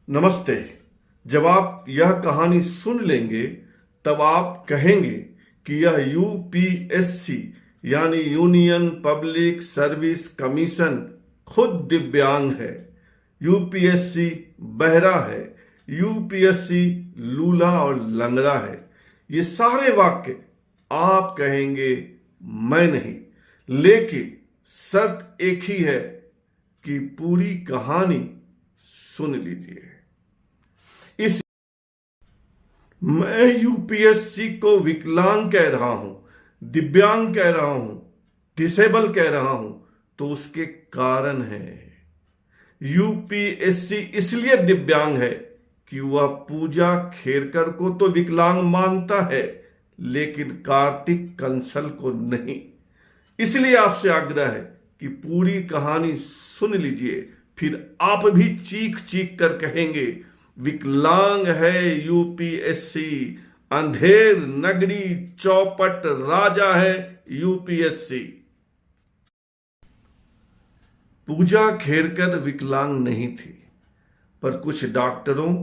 नमस्ते। जब आप यह कहानी सुन लेंगे तब आप कहेंगे कि यह यूपीएससी यानी यूनियन पब्लिक सर्विस कमीशन खुद दिव्यांग है। यूपीएससी बहरा है। यूपीएससी लूला और लंगड़ा है। ये सारे वाक्य आप कहेंगे, मैं नहीं। लेकिन शर्त एक ही है कि पूरी कहानी सुन लीजिए। मैं यूपीएससी को विकलांग कह रहा हूं, दिव्यांग कह रहा हूं, डिसेबल कह रहा हूं, तो उसके कारण है। यूपीएससी इसलिए दिव्यांग है कि वह पूजा खेरकर को तो विकलांग मानता है, लेकिन कार्तिक कंसल को नहीं। इसलिए आपसे आग्रह है कि पूरी कहानी सुन लीजिए, फिर आप भी चीख चीख कर कहेंगे, विकलांग है यूपीएससी, अंधेर नगरी चौपट राजा है यूपीएससी। पूजा खेरकर विकलांग नहीं थी, पर कुछ डॉक्टरों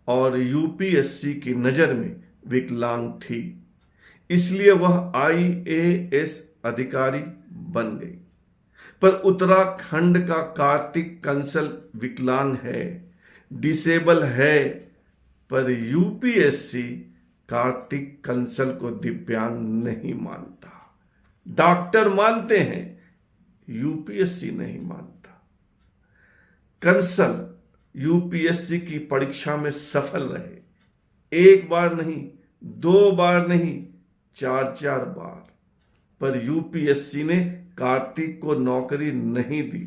और यूपीएससी की नजर में विकलांग थी। इसलिए वह आईएएस अधिकारी बन गई। पर उत्तराखंड का कार्तिक कंसल विकलांग है, डिसेबल है, पर यूपीएससी कार्तिक कंसल को दिव्यांग नहीं मानता। डॉक्टर मानते हैं, यूपीएससी नहीं मानता। कंसल यूपीएससी की परीक्षा में सफल रहे, एक बार नहीं, दो बार नहीं, चार बार, पर यूपीएससी ने कार्तिक को नौकरी नहीं दी।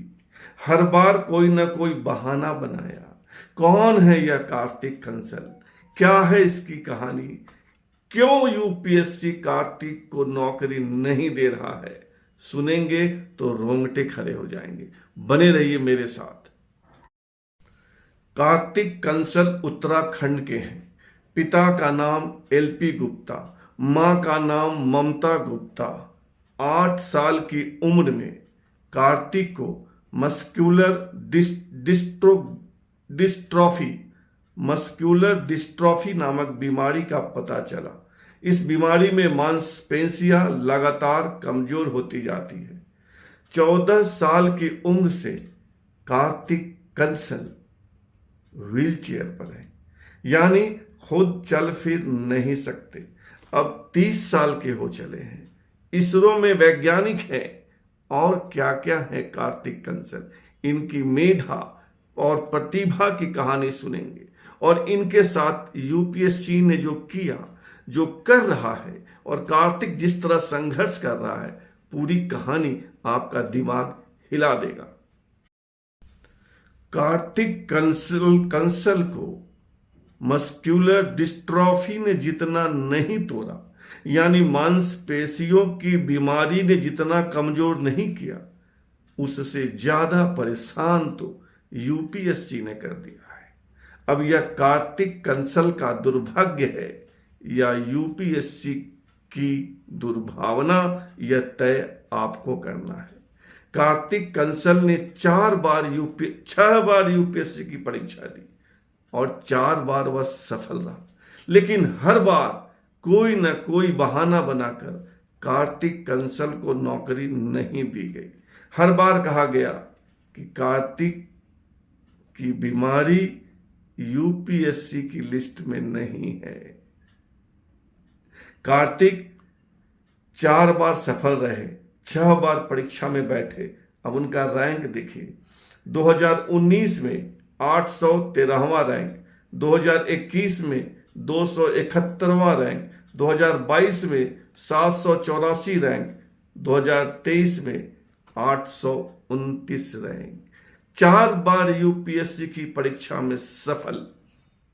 हर बार कोई ना कोई बहाना बनाया। कौन है यह कार्तिक कंसल? क्या है इसकी कहानी? क्यों यूपीएससी कार्तिक को नौकरी नहीं दे रहा है? सुनेंगे तो रोंगटे खड़े हो जाएंगे। बने रहिए मेरे साथ। कार्तिक कंसल उत्तराखंड के हैं। पिता का नाम एलपी गुप्ता, मां का नाम ममता गुप्ता। 8 साल की उम्र में कार्तिक को मस्कुलर डिस्ट्रॉफी नामक बीमारी का पता चला। इस बीमारी में मांसपेशियां लगातार कमजोर होती जाती है। 14 साल की उम्र से कार्तिक कंसल व्हील चेयर पर है, यानी खुद चल फिर नहीं सकते। अब 30 साल के हो चले हैं। इसरो में वैज्ञानिक है। और क्या क्या है कार्तिक कंसल, इनकी मेधा और प्रतिभा की कहानी सुनेंगे। और इनके साथ यूपीएससी ने जो किया, जो कर रहा है, और कार्तिक जिस तरह संघर्ष कर रहा है, पूरी कहानी आपका दिमाग हिला देगा। कार्तिक कंसल को मस्कुलर डिस्ट्रॉफी ने जितना नहीं तोड़ा, यानी मांसपेशियों की बीमारी ने जितना कमजोर नहीं किया, उससे ज्यादा परेशान तो यूपीएससी ने कर दिया है। अब यह कार्तिक कंसल का दुर्भाग्य है या यूपीएससी की दुर्भावना, यह तय आपको करना है। कार्तिक कंसल ने 6 बार यूपीएससी की परीक्षा दी और 4 बार वह सफल रहा, लेकिन हर बार कोई न कोई बहाना बनाकर कार्तिक कंसल को नौकरी नहीं दी गई। हर बार कहा गया कि कार्तिक की बीमारी यूपीएससी की लिस्ट में नहीं है। कार्तिक 4 बार सफल रहे, 6 बार परीक्षा में बैठे। अब उनका रैंक देखिए। 2019 में 813वां रैंक, 2021 में 271वां रैंक, 2022 में 784 रैंक, 2023 में 829 रैंक। 4 बार यूपीएससी की परीक्षा में सफल,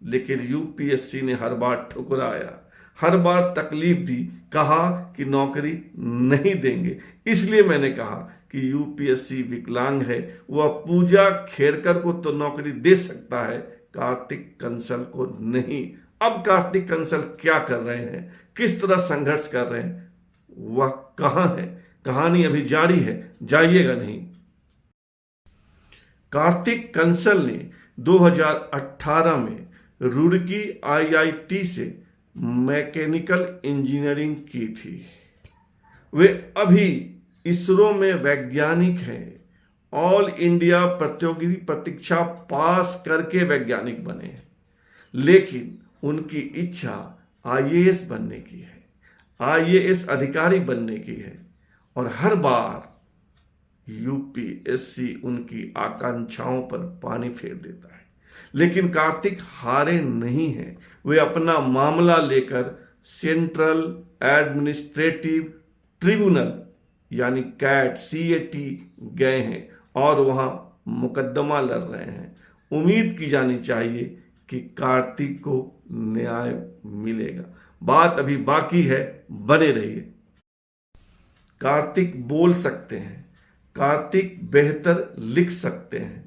लेकिन यूपीएससी ने हर बार ठुकराया, हर बार तकलीफ दी, कहा कि नौकरी नहीं देंगे। इसलिए मैंने कहा कि यूपीएससी विकलांग है। वह पूजा खेरकर को तो नौकरी दे सकता है, कार्तिक कंसल को नहीं। अब कार्तिक कंसल क्या कर रहे हैं, किस तरह संघर्ष कर रहे हैं, वह कहां है? कहानी अभी जारी है, जाइएगा नहीं। कार्तिक कंसल ने 2018 में रुड़की आईआईटी से मैकेनिकल इंजीनियरिंग की थी। वे अभी इसरो में वैज्ञानिक हैं। ऑल इंडिया प्रतियोगी परीक्षा पास करके वैज्ञानिक बने हैं, लेकिन उनकी इच्छा आईएएस बनने की है, आईएएस अधिकारी बनने की है, और हर बार यूपीएससी उनकी आकांक्षाओं पर पानी फेर देता है। लेकिन कार्तिक हारे नहीं हैं। वे अपना मामला लेकर सेंट्रल एडमिनिस्ट्रेटिव ट्रिब्यूनल यानी CAT गए हैं और वहां मुकदमा लड़ रहे हैं। उम्मीद की जानी चाहिए कि कार्तिक को न्याय मिलेगा। बात अभी बाकी है, बने रहिए। कार्तिक बोल सकते हैं, कार्तिक बेहतर लिख सकते हैं,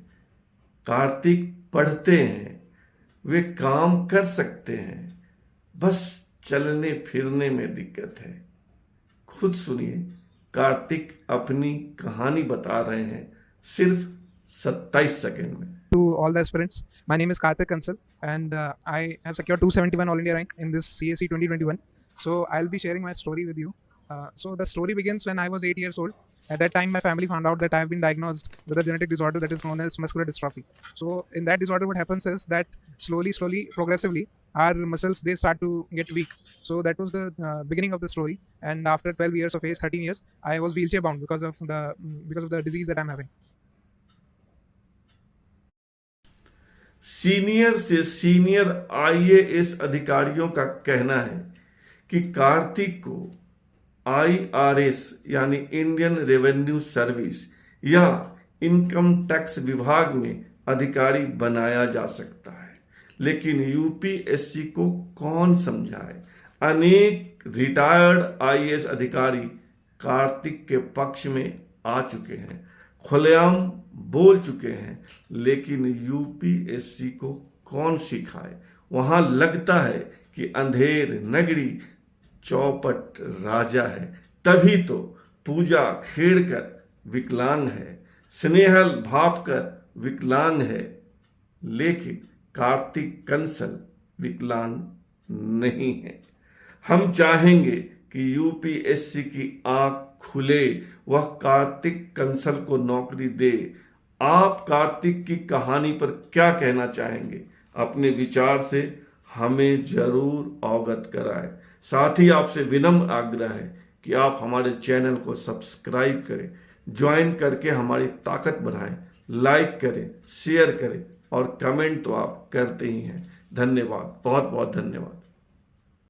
कार्तिक पढ़ते हैं, वे काम कर सकते हैं, बस चलने फिरने में दिक्कत है। खुद सुनिए, कार्तिक अपनी कहानी बता रहे हैं सिर्फ 27 सेकंड में। To all the aspirants, my name is Karthik Kansal and I have secured 271 All India rank in this CSE 2021. So I'll be sharing my story with you. So the story begins when I was 8 years old. At that time, my family found out that I have been diagnosed with a genetic disorder that is known as muscular dystrophy. So in that disorder, what happens is that slowly, progressively, our muscles, they start to get weak. So that was the beginning of the story. And after 12 years of age, 13 years, I was wheelchair bound because of the disease that I'm having. Senior से senior IAS अधिकारियों का कहना है कि कार्तिक को IRS यानी Indian revenue service या income tax विभाग में अधिकारी बनाया जा सकता है, लेकिन यूपीएससी को कौन समझाए। अनेक रिटायर्ड आईएएस अधिकारी कार्तिक के पक्ष में आ चुके हैं, खुलेआम बोल चुके हैं, लेकिन यूपीएससी को कौन सिखाए। वहां लगता है कि अंधेर नगरी चौपट राजा है। तभी तो पूजा खेड़कर विकलांग है, स्नेहल भापकर विकलांग है, लेकिन कार्तिक कंसल विकलांग नहीं है। हम चाहेंगे कि यूपीएससी की आंख खुले, वह कार्तिक कंसल को नौकरी दे। आप कार्तिक की कहानी पर क्या कहना चाहेंगे? अपने विचार से हमें जरूर अवगत कराएं। साथ ही आपसे विनम्र आग्रह है कि आप हमारे चैनल को सब्सक्राइब करें, ज्वाइन करके हमारी ताकत बढ़ाएं, लाइक करें, शेयर करें और कमेंट तो आप करते ही हैं। धन्यवाद, बहुत बहुत धन्यवाद।